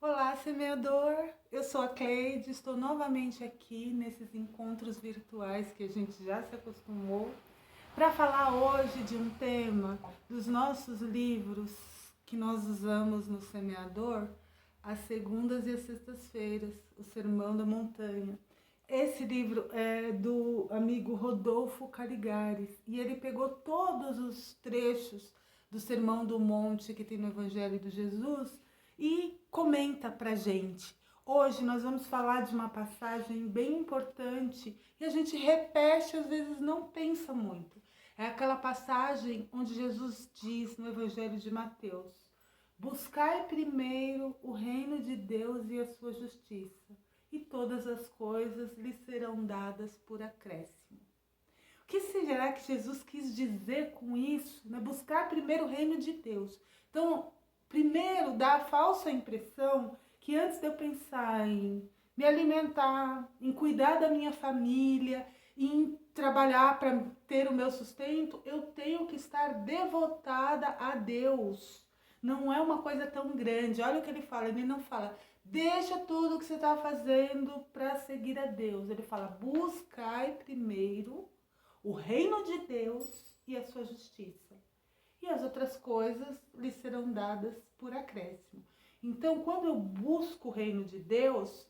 Olá, semeador! Eu sou a Cleide, estou novamente aqui nesses encontros virtuais que a gente já se acostumou para falar hoje de um tema dos nossos livros que nós usamos no Semeador às segundas e às sextas-feiras, o Sermão da Montanha. Esse livro é do amigo Rodolfo Caligares e ele pegou todos os trechos do Sermão do Monte que tem no Evangelho de Jesus e comenta pra gente. Hoje nós vamos falar de uma passagem bem importante e a gente repete, às vezes não pensa muito. É aquela passagem onde Jesus diz no Evangelho de Mateus: buscai primeiro o reino de Deus e a sua justiça, e todas as coisas lhe serão dadas por acréscimo. O que será que Jesus quis dizer com isso? Né? Buscar primeiro o reino de Deus. Então, primeiro dá a falsa impressão que antes de eu pensar em me alimentar, em cuidar da minha família, em trabalhar para ter o meu sustento, eu tenho que estar devotada a Deus. Não é uma coisa tão grande. Olha o que ele fala, ele não fala deixa tudo o que você está fazendo para seguir a Deus. Ele fala buscai primeiro o reino de Deus e a sua justiça, e as outras coisas lhe serão dadas por acréscimo. Então, quando eu busco o reino de Deus,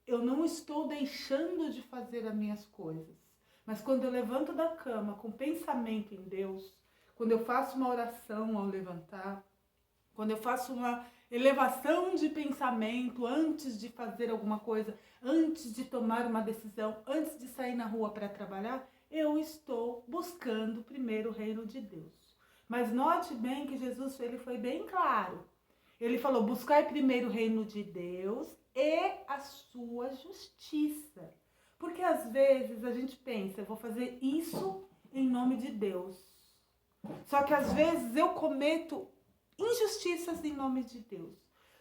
eu não estou deixando de fazer as minhas coisas. Mas quando eu levanto da cama com pensamento em Deus, quando eu faço uma oração ao levantar, quando eu faço uma elevação de pensamento antes de fazer alguma coisa, antes de tomar uma decisão, antes de sair na rua para trabalhar, eu estou buscando primeiro o reino de Deus. Mas note bem que Jesus ele foi bem claro. Ele falou: buscai primeiro o reino de Deus e a sua justiça. Porque às vezes a gente pensa, eu vou fazer isso em nome de Deus. Só que às vezes eu cometo injustiças em nome de Deus.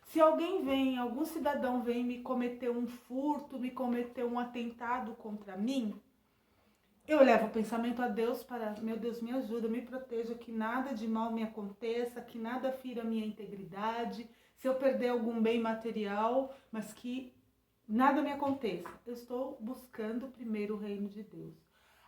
Se alguém vem, algum cidadão vem me cometer um furto, me cometer um atentado contra mim, eu levo o pensamento a Deus para, meu Deus, me ajuda, me proteja, que nada de mal me aconteça, que nada fira a minha integridade, se eu perder algum bem material, mas que nada me aconteça. Eu estou buscando primeiro o reino de Deus.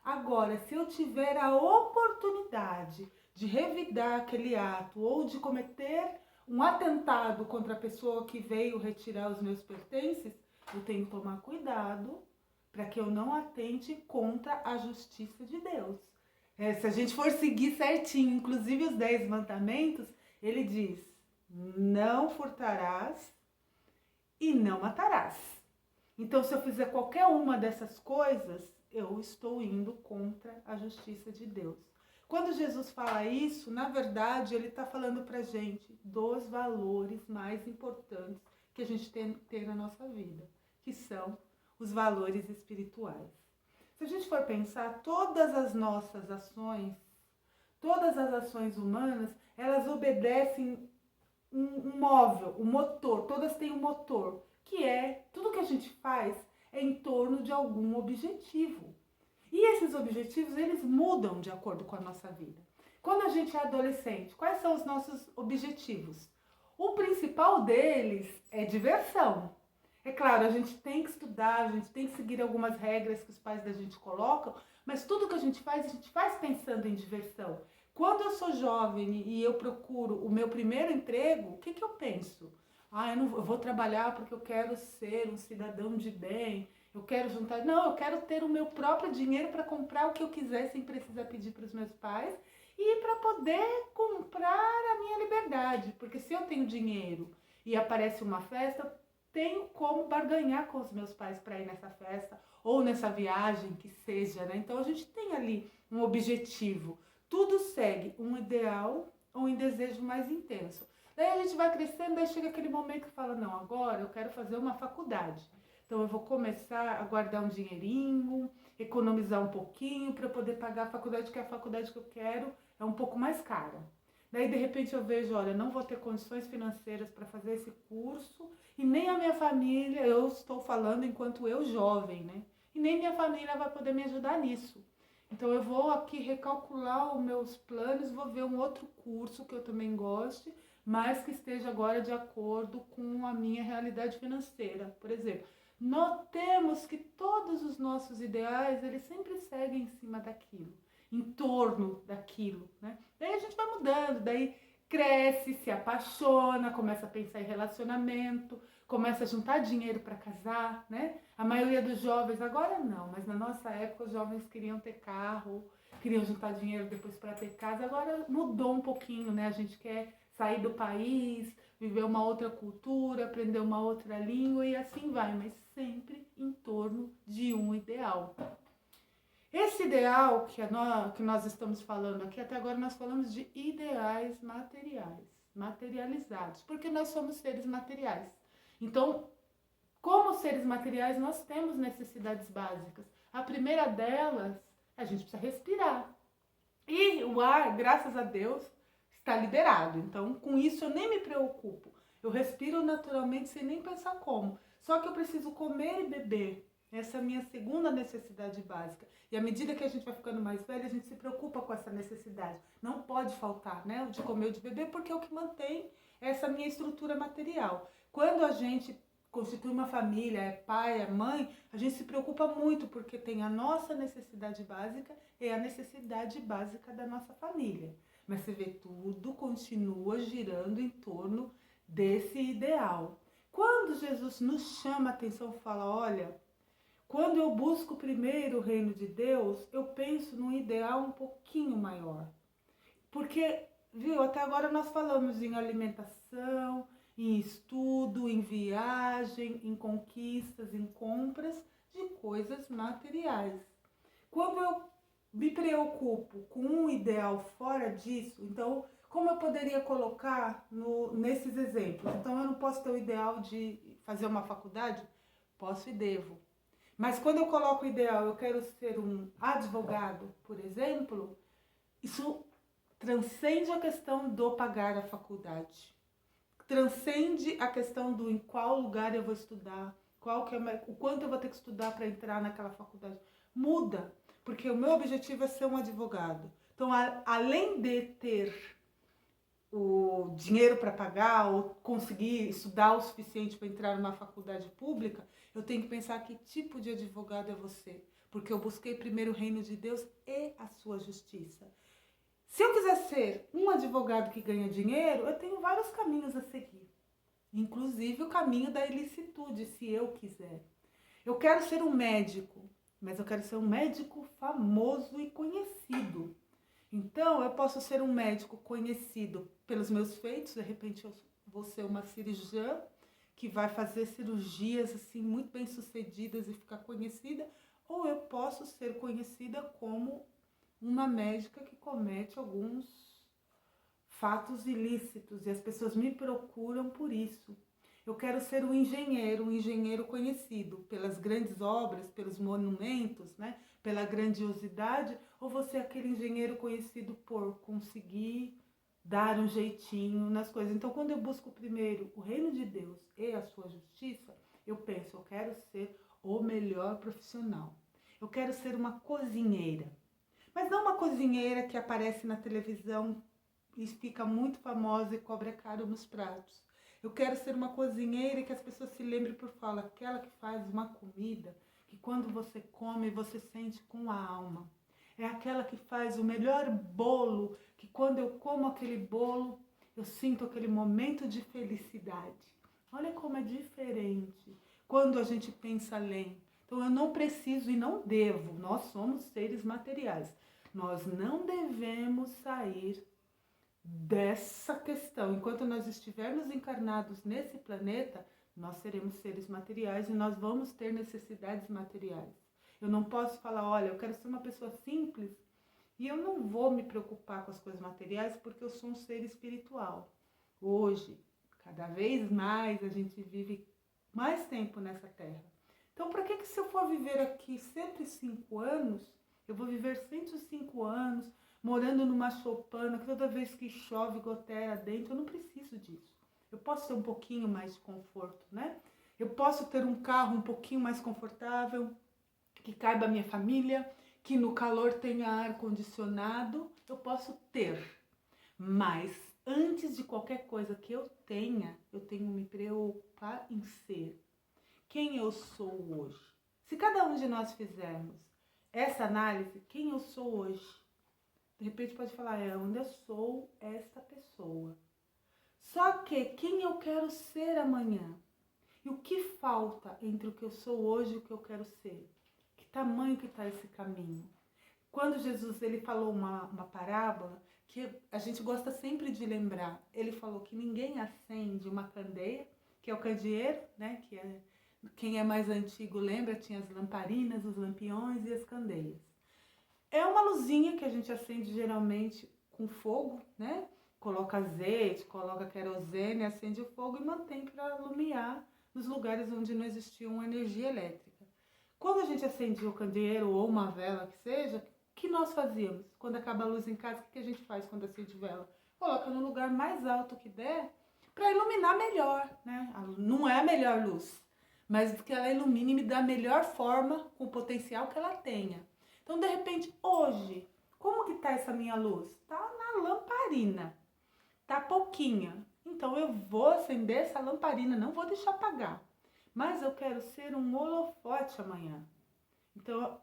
Agora, se eu tiver a oportunidade de revidar aquele ato ou de cometer um atentado contra a pessoa que veio retirar os meus pertences, eu tenho que tomar cuidado para que eu não atente contra a justiça de Deus. Se a gente for seguir certinho, inclusive os 10 mandamentos, ele diz: não furtarás e não matarás. Então, se eu fizer qualquer uma dessas coisas, eu estou indo contra a justiça de Deus. Quando Jesus fala isso, na verdade, ele está falando para a gente dos valores mais importantes que a gente tem na nossa vida, que são os valores espirituais. Se a gente for pensar, todas as nossas ações, todas as ações humanas, elas obedecem um móvel, um motor, todas têm um motor, que é tudo que a gente faz é em torno de algum objetivo. E esses objetivos, eles mudam de acordo com a nossa vida. Quando a gente é adolescente, quais são os nossos objetivos? O principal deles é diversão. É claro, a gente tem que estudar, a gente tem que seguir algumas regras que os pais da gente colocam, mas tudo que a gente faz pensando em diversão. Quando eu sou jovem e eu procuro o meu primeiro emprego, o que eu penso? Eu vou trabalhar porque eu quero ser um cidadão de bem, eu quero juntar. Não, eu quero ter o meu próprio dinheiro para comprar o que eu quiser sem precisar pedir para os meus pais e para poder comprar a minha liberdade. Porque se eu tenho dinheiro e aparece uma festa, tenho como barganhar com os meus pais para ir nessa festa ou nessa viagem que seja, né? Então a gente tem ali um objetivo. Tudo segue um ideal ou um desejo mais intenso. Daí a gente vai crescendo, daí chega aquele momento que fala, não, agora eu quero fazer uma faculdade. Então eu vou começar a guardar um dinheirinho, economizar um pouquinho para poder pagar a faculdade, que a faculdade que eu quero é um pouco mais cara. Daí de repente eu vejo, olha, não vou ter condições financeiras para fazer esse curso e nem a minha família, eu estou falando enquanto eu jovem, né? E nem minha família vai poder me ajudar nisso. Então eu vou aqui recalcular os meus planos, vou ver um outro curso que eu também goste, mas que esteja agora de acordo com a minha realidade financeira. Por exemplo, notemos que todos os nossos ideais, eles sempre seguem em cima daquilo, em torno daquilo, né? Daí a gente vai mudando, daí cresce, se apaixona, começa a pensar em relacionamento, começa a juntar dinheiro para casar, né? A maioria dos jovens, agora não, mas na nossa época os jovens queriam ter carro, queriam juntar dinheiro depois para ter casa. Agora mudou um pouquinho, né? A gente quer sair do país, viver uma outra cultura, aprender uma outra língua e assim vai, mas sempre em torno de um ideal. Esse ideal que nós estamos falando aqui, até agora nós falamos de ideais materiais, materializados, porque nós somos seres materiais. Então, como seres materiais, nós temos necessidades básicas. A primeira delas, a gente precisa respirar. E o ar, graças a Deus, está liberado. Então, com isso eu nem me preocupo. Eu respiro naturalmente sem nem pensar como. Só que eu preciso comer e beber. Essa é a minha segunda necessidade básica. E à medida que a gente vai ficando mais velho, a gente se preocupa com essa necessidade. Não pode faltar, né? O de comer e de beber, porque é o que mantém essa minha estrutura material. Quando a gente constitui uma família, é pai, é mãe, a gente se preocupa muito porque tem a nossa necessidade básica e a necessidade básica da nossa família. Mas você vê, tudo continua girando em torno desse ideal. Quando Jesus nos chama a atenção, fala, olha, quando eu busco primeiro o reino de Deus, eu penso num ideal um pouquinho maior. Porque, viu, até agora nós falamos em alimentação, em estudo, em viagem, em conquistas, em compras de coisas materiais. Quando eu me preocupo com um ideal fora disso, então, como eu poderia colocar nesses exemplos? Então, eu não posso ter o ideal de fazer uma faculdade? Posso e devo. Mas quando eu coloco o ideal, eu quero ser um advogado, por exemplo, isso transcende a questão do pagar a faculdade. Transcende a questão do em qual lugar eu vou estudar, o quanto eu vou ter que estudar para entrar naquela faculdade. Muda, porque o meu objetivo é ser um advogado. Então, além de ter o dinheiro para pagar ou conseguir estudar o suficiente para entrar numa faculdade pública, eu tenho que pensar que tipo de advogado é você. Porque eu busquei primeiro o reino de Deus e a sua justiça. Se eu quiser ser um advogado que ganha dinheiro, eu tenho vários caminhos a seguir. Inclusive o caminho da ilicitude, se eu quiser. Eu quero ser um médico, mas eu quero ser um médico famoso e conhecido. Então, eu posso ser um médico conhecido pelos meus feitos, de repente eu vou ser uma cirurgiã que vai fazer cirurgias assim muito bem sucedidas e ficar conhecida, ou eu posso ser conhecida como uma médica que comete alguns fatos ilícitos e as pessoas me procuram por isso. Eu quero ser um engenheiro conhecido pelas grandes obras, pelos monumentos, né? Pela grandiosidade, ou você é aquele engenheiro conhecido por conseguir dar um jeitinho nas coisas. Então, quando eu busco primeiro o reino de Deus e a sua justiça, eu penso, eu quero ser o melhor profissional. Eu quero ser uma cozinheira. Mas não uma cozinheira que aparece na televisão e fica muito famosa e cobra caro nos pratos. Eu quero ser uma cozinheira que as pessoas se lembrem por falar, aquela que faz uma comida que quando você come, você sente com a alma. É aquela que faz o melhor bolo, que quando eu como aquele bolo, eu sinto aquele momento de felicidade. Olha como é diferente quando a gente pensa além. Então eu não preciso e não devo, nós somos seres materiais. Nós não devemos sair dessa questão. Enquanto nós estivermos encarnados nesse planeta, nós seremos seres materiais e nós vamos ter necessidades materiais. Eu não posso falar, olha, eu quero ser uma pessoa simples e eu não vou me preocupar com as coisas materiais porque eu sou um ser espiritual. Hoje, cada vez mais a gente vive mais tempo nessa terra. Então, para que se eu for viver aqui 105 anos, eu vou viver 105 anos morando numa choupana, que toda vez que chove, goteira dentro, eu não preciso disso. Eu posso ter um pouquinho mais de conforto, né? Eu posso ter um carro um pouquinho mais confortável, que caiba a minha família, que no calor tenha ar-condicionado, eu posso ter. Mas antes de qualquer coisa que eu tenho que me preocupar em ser quem eu sou hoje. Se cada um de nós fizermos essa análise, quem eu sou hoje, de repente pode falar, eu ainda sou esta pessoa. Só que quem eu quero ser amanhã? E o que falta entre o que eu sou hoje e o que eu quero ser? Que tamanho que está esse caminho? Quando Jesus ele falou uma parábola, que a gente gosta sempre de lembrar, ele falou que ninguém acende uma candeia, que é o candeeiro, né? Que é, quem é mais antigo lembra, tinha as lamparinas, os lampiões e as candeias. É uma luzinha que a gente acende geralmente com fogo, né? Coloca azeite, coloca querosene, acende o fogo e mantém para iluminar nos lugares onde não existia uma energia elétrica. Quando a gente acendia o candeeiro ou uma vela que seja, o que nós fazíamos? Quando acaba a luz em casa, o que a gente faz quando acende vela? Coloca no lugar mais alto que der para iluminar melhor, né? Não é a melhor luz, mas que ela ilumine e me dá a melhor forma com o potencial que ela tenha. Então, de repente, hoje, como que tá essa minha luz? Tá na lamparina, tá pouquinha. Então, eu vou acender essa lamparina, não vou deixar apagar. Mas eu quero ser um holofote amanhã. Então,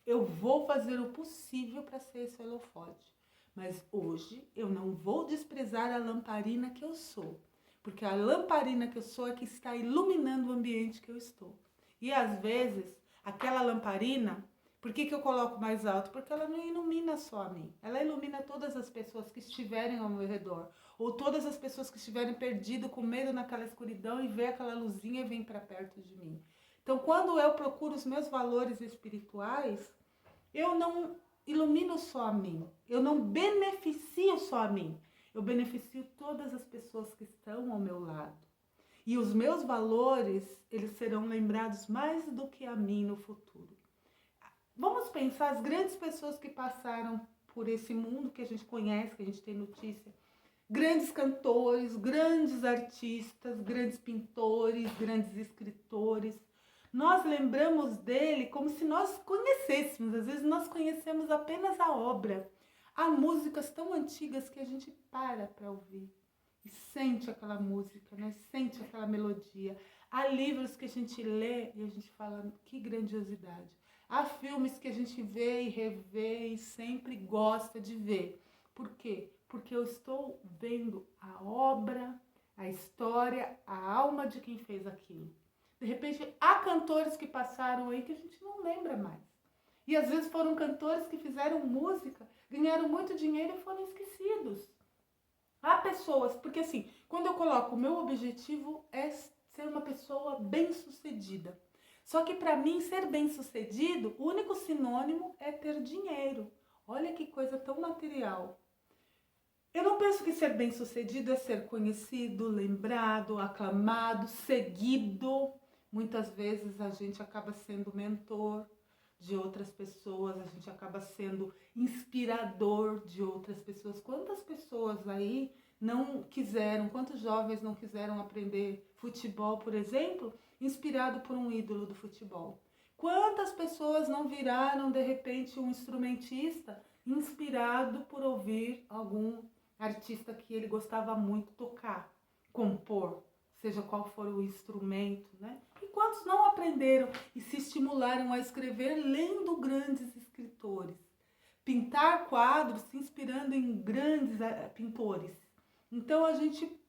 eu vou fazer o possível para ser esse holofote. Mas hoje, eu não vou desprezar a lamparina que eu sou. Porque a lamparina que eu sou é que está iluminando o ambiente que eu estou. E, às vezes, aquela lamparina... Por que eu coloco mais alto? Porque ela não ilumina só a mim. Ela ilumina todas as pessoas que estiverem ao meu redor. Ou todas as pessoas que estiverem perdidas, com medo naquela escuridão e vê aquela luzinha e vem para perto de mim. Então, quando eu procuro os meus valores espirituais, eu não ilumino só a mim. Eu não beneficio só a mim. Eu beneficio todas as pessoas que estão ao meu lado. E os meus valores, eles serão lembrados mais do que a mim no futuro. Vamos pensar as grandes pessoas que passaram por esse mundo que a gente conhece, que a gente tem notícia. Grandes cantores, grandes artistas, grandes pintores, grandes escritores. Nós lembramos dele como se nós conhecêssemos. Às vezes nós conhecemos apenas a obra. Há músicas tão antigas que a gente para ouvir e sente aquela música, né? Sente aquela melodia. Há livros que a gente lê e a gente fala, que grandiosidade. Há filmes que a gente vê e revê e sempre gosta de ver. Por quê? Porque eu estou vendo a obra, a história, a alma de quem fez aquilo. De repente, há cantores que passaram aí que a gente não lembra mais. E às vezes foram cantores que fizeram música, ganharam muito dinheiro e foram esquecidos. Há pessoas, porque assim, quando eu coloco o meu objetivo é ser uma pessoa bem-sucedida. Só que para mim, ser bem-sucedido, o único sinônimo é ter dinheiro. Olha que coisa tão material. Eu não penso que ser bem-sucedido é ser conhecido, lembrado, aclamado, seguido. Muitas vezes a gente acaba sendo mentor de outras pessoas, a gente acaba sendo inspirador de outras pessoas. Quantas pessoas aí não quiseram, quantos jovens não quiseram aprender futebol, por exemplo, inspirado por um ídolo do futebol? Quantas pessoas não viraram, de repente, um instrumentista inspirado por ouvir algum artista que ele gostava muito tocar, compor, seja qual for o instrumento, né? E quantos não aprenderam e se estimularam a escrever lendo grandes escritores? Pintar quadros se inspirando em grandes pintores. Então,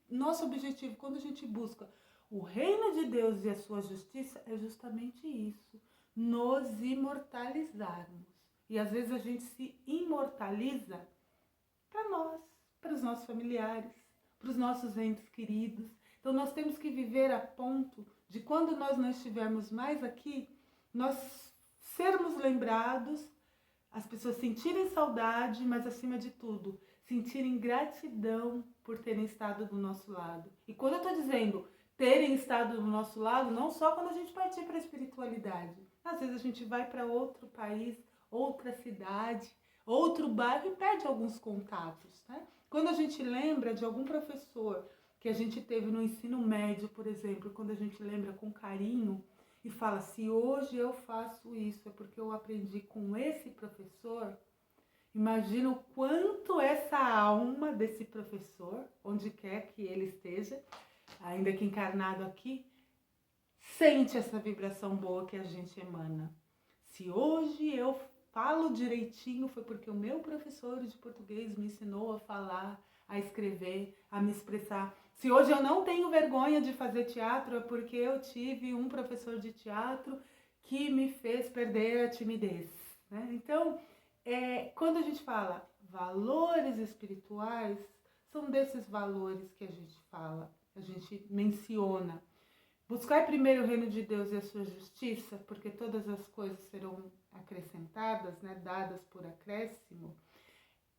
nosso objetivo, quando a gente busca o reino de Deus e a sua justiça, é justamente isso, nos imortalizarmos. E às vezes a gente se imortaliza para nós, para os nossos familiares, para os nossos entes queridos. Então nós temos que viver a ponto de quando nós não estivermos mais aqui, nós sermos lembrados, as pessoas sentirem saudade, mas acima de tudo, sentirem gratidão por terem estado do nosso lado. E quando eu estou dizendo terem estado do nosso lado, não só quando a gente partir para a espiritualidade. Às vezes a gente vai para outro país, outra cidade, outro bairro e perde alguns contatos, né? Quando a gente lembra de algum professor que a gente teve no ensino médio, por exemplo, quando a gente lembra com carinho e fala, se hoje eu faço isso é porque eu aprendi com esse professor, Imagina o quanto essa alma desse professor, onde quer que ele esteja, ainda que encarnado aqui, sente essa vibração boa que a gente emana. Se hoje eu falo direitinho, foi porque o meu professor de português me ensinou a falar, a escrever, a me expressar. Se hoje eu não tenho vergonha de fazer teatro, é porque eu tive um professor de teatro que me fez perder a timidez, né? Então, quando a gente fala valores espirituais, são desses valores que a gente fala, a gente menciona. Buscar primeiro o reino de Deus e a sua justiça, porque todas as coisas serão acrescentadas, né, dadas por acréscimo,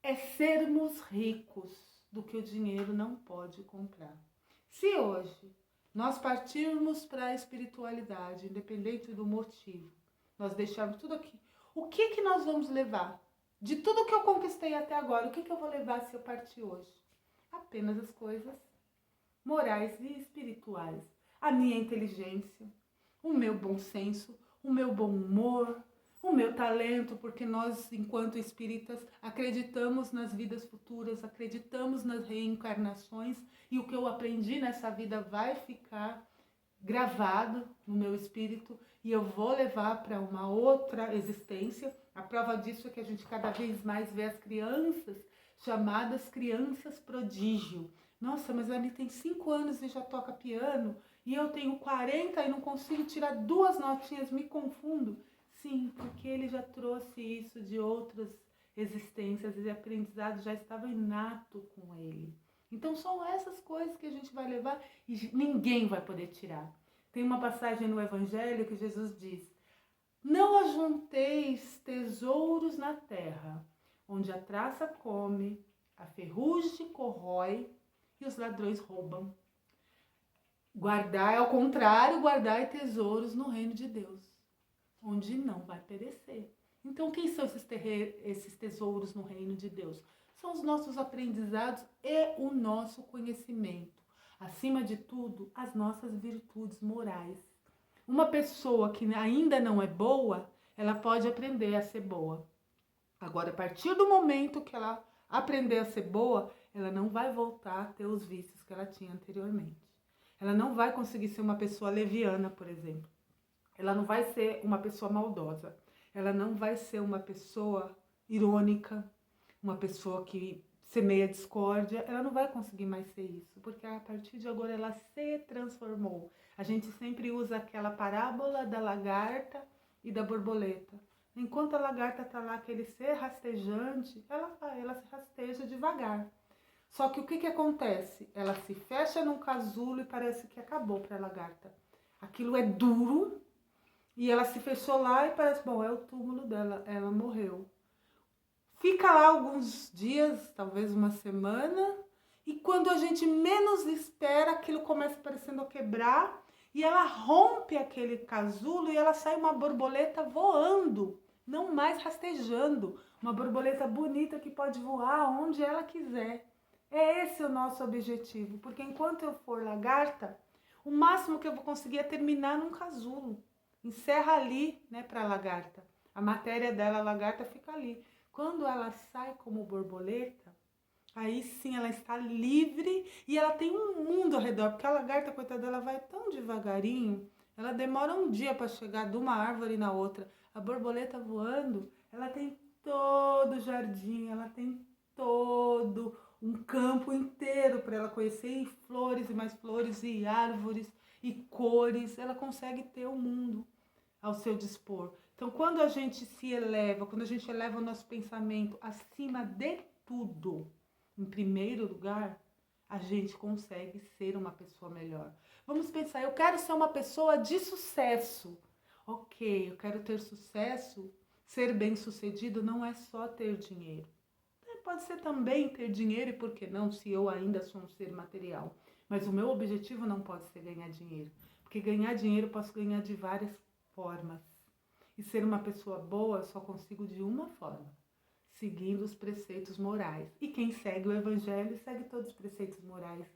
é sermos ricos do que o dinheiro não pode comprar. Se hoje nós partirmos para a espiritualidade, independente do motivo, nós deixarmos tudo aqui, o que nós vamos levar? De tudo que eu conquistei até agora, o que eu vou levar se eu partir hoje? Apenas as coisas morais e espirituais. A minha inteligência, o meu bom senso, o meu bom humor, o meu talento, porque nós, enquanto espíritas, acreditamos nas vidas futuras, acreditamos nas reencarnações, e o que eu aprendi nessa vida vai ficar gravado no meu espírito e eu vou levar para uma outra existência. A prova disso é que a gente cada vez mais vê as crianças chamadas crianças prodígio. Nossa, mas ele tem 5 anos e já toca piano, e eu tenho 40 e não consigo tirar 2 notinhas, me confundo. Sim, porque ele já trouxe isso de outras existências e aprendizado já estava inato com ele. Então são essas coisas que a gente vai levar e ninguém vai poder tirar. Tem uma passagem no Evangelho que Jesus diz: não ajunteis tesouros na terra, onde a traça come, a ferrugem corrói e os ladrões roubam. Guardai, ao contrário, guardai tesouros no reino de Deus, onde não vai perecer. Então, quem são esses tesouros no reino de Deus? São os nossos aprendizados e o nosso conhecimento. Acima de tudo, as nossas virtudes morais. Uma pessoa que ainda não é boa, ela pode aprender a ser boa. Agora, a partir do momento que ela aprender a ser boa, ela não vai voltar a ter os vícios que ela tinha anteriormente. Ela não vai conseguir ser uma pessoa leviana, por exemplo. Ela não vai ser uma pessoa maldosa. Ela não vai ser uma pessoa irônica, uma pessoa que semeia discórdia. Ela não vai conseguir mais ser isso, porque a partir de agora ela se transformou. A gente sempre usa aquela parábola da lagarta e da borboleta. Enquanto a lagarta está lá, aquele ser rastejante, ela se rasteja devagar. Só que o que acontece? Ela se fecha num casulo e parece que acabou para a lagarta. Aquilo é duro e ela se fechou lá e parece, bom, é o túmulo dela, ela morreu. Fica lá alguns dias, talvez uma semana, e quando a gente menos espera, aquilo começa parecendo a quebrar e ela rompe aquele casulo e ela sai uma borboleta voando, não mais rastejando. Uma borboleta bonita que pode voar onde ela quiser. É esse o nosso objetivo, porque enquanto eu for lagarta, o máximo que eu vou conseguir é terminar num casulo. Encerra ali, né, para a lagarta. A matéria dela, a lagarta, fica ali. Quando ela sai como borboleta, aí sim ela está livre e ela tem um mundo ao redor, porque a lagarta, coitada, ela vai tão devagarinho, ela demora um dia para chegar de uma árvore na outra. A borboleta voando, ela tem todo o jardim, ela tem todo um campo inteiro para ela conhecer, e flores e mais flores, e árvores e cores. Ela consegue ter o mundo ao seu dispor. Então, quando a gente se eleva, quando a gente eleva o nosso pensamento acima de tudo, em primeiro lugar, a gente consegue ser uma pessoa melhor. Vamos pensar, eu quero ser uma pessoa de sucesso. Ok, eu quero ter sucesso. Ser bem-sucedido não é só ter dinheiro. Pode ser também ter dinheiro, e por que não, se eu ainda sou um ser material. Mas o meu objetivo não pode ser ganhar dinheiro. Porque ganhar dinheiro eu posso ganhar de várias formas. E ser uma pessoa boa eu só consigo de uma forma: seguindo os preceitos morais. E quem segue o Evangelho segue todos os preceitos morais.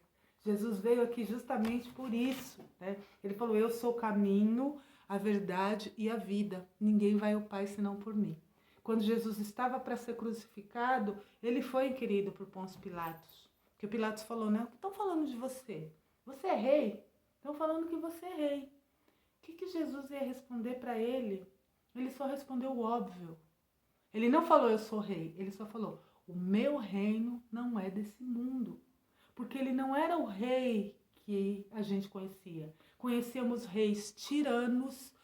Jesus veio aqui justamente por isso, né? Ele falou, eu sou o caminho, a verdade e a vida. Ninguém vai ao Pai senão por mim. quando Jesus estava para ser crucificado, ele foi inquirido por Pôncio Pilatos. Porque Pilatos falou, né? Estão falando de você. Você é rei? Estão falando que você é rei. O que Jesus ia responder para ele? Ele só respondeu o óbvio. Ele não falou, eu sou rei. Ele só falou, o meu reino não é desse mundo. Porque ele não era o rei que a gente conhecia. Conhecíamos reis tiranos,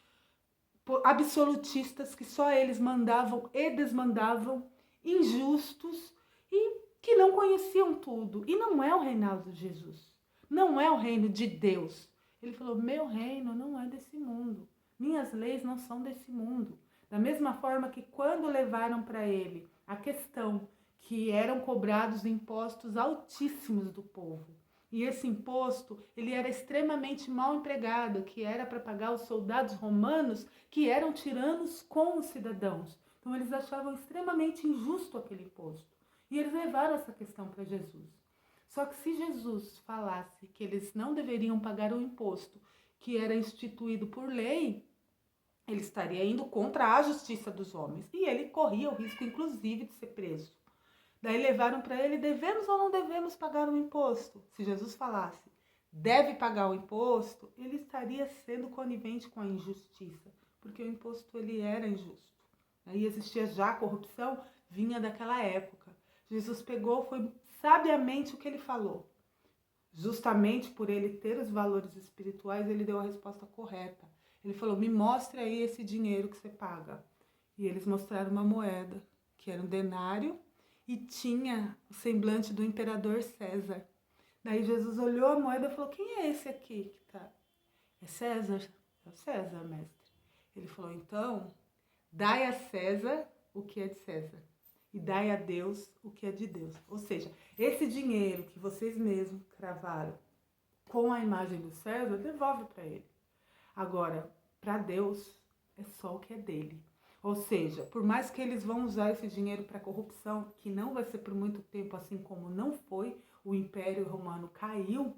absolutistas, que só eles mandavam e desmandavam, injustos e que não conheciam tudo. E não é o reinado de Jesus. Não é o reino de Deus. Ele falou, meu reino não é desse mundo. Minhas leis não são desse mundo. Da mesma forma que quando levaram para ele a questão que eram cobrados impostos altíssimos do povo. E esse imposto, ele era extremamente mal empregado, que era para pagar os soldados romanos que eram tiranos com os cidadãos. Então eles achavam extremamente injusto aquele imposto. E eles levaram essa questão para Jesus. Só que se Jesus falasse que eles não deveriam pagar o imposto que era instituído por lei, ele estaria indo contra a justiça dos homens. E ele corria o risco, inclusive, de ser preso. Daí levaram para ele, devemos ou não devemos pagar o imposto? Se Jesus falasse, deve pagar o imposto, ele estaria sendo conivente com a injustiça, porque o imposto ele era injusto. Aí existia já a corrupção, vinha daquela época. Jesus pegou, foi sabiamente o que ele falou. Justamente por ele ter os valores espirituais, ele deu a resposta correta. Ele falou, me mostre aí esse dinheiro que você paga. E eles mostraram uma moeda, que era um denário, e tinha o semblante do imperador César. Daí Jesus olhou a moeda e falou, quem é esse aqui que tá? É César? É o César, mestre. Ele falou, então, dai a César o que é de César. E dai a Deus o que é de Deus. Ou seja, esse dinheiro que vocês mesmos cravaram com a imagem do César, devolve para ele. Agora, para Deus, é só o que é dele. Ou seja, por mais que eles vão usar esse dinheiro para corrupção, que não vai ser por muito tempo, assim como não foi, o Império Romano caiu,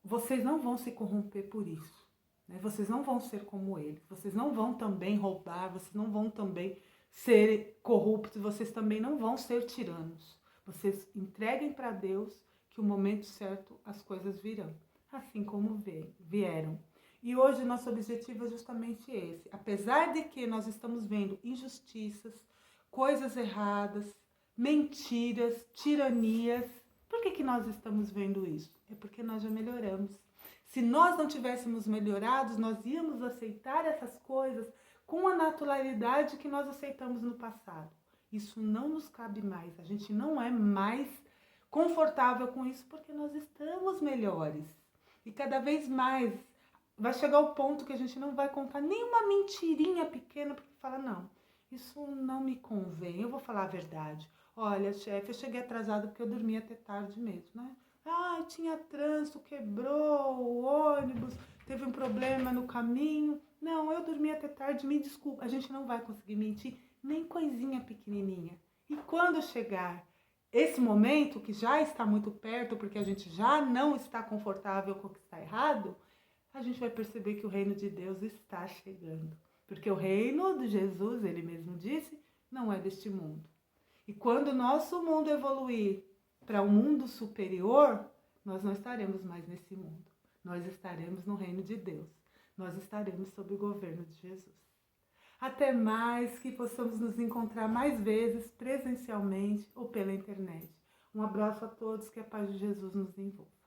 vocês não vão se corromper por isso. Né? Vocês não vão ser como eles. Vocês não vão também roubar, vocês não vão também ser corruptos, vocês também não vão ser tiranos. Vocês entreguem para Deus que o momento certo as coisas virão, assim como vieram. E hoje o nosso objetivo é justamente esse. Apesar de que nós estamos vendo injustiças, coisas erradas, mentiras, tiranias, por que nós estamos vendo isso? É porque nós já melhoramos. Se nós não tivéssemos melhorados, nós íamos aceitar essas coisas com a naturalidade que nós aceitamos no passado. Isso não nos cabe mais. A gente não é mais confortável com isso porque nós estamos melhores. E cada vez mais vai chegar o ponto que a gente não vai contar nenhuma mentirinha pequena porque fala, não, isso não me convém, eu vou falar a verdade. Olha, chefe, eu cheguei atrasado porque eu dormi até tarde mesmo, né? Ah, tinha trânsito, quebrou o ônibus, teve um problema no caminho. Não, eu dormi até tarde, me desculpa. A gente não vai conseguir mentir nem coisinha pequenininha. E quando chegar esse momento, que já está muito perto, porque a gente já não está confortável com o que está errado, a gente vai perceber que o reino de Deus está chegando. Porque o reino de Jesus, ele mesmo disse, não é deste mundo. E quando o nosso mundo evoluir para um mundo superior, nós não estaremos mais nesse mundo. Nós estaremos no reino de Deus. Nós estaremos sob o governo de Jesus. Até mais, que possamos nos encontrar mais vezes presencialmente ou pela internet. Um abraço a todos, que a paz de Jesus nos envolva.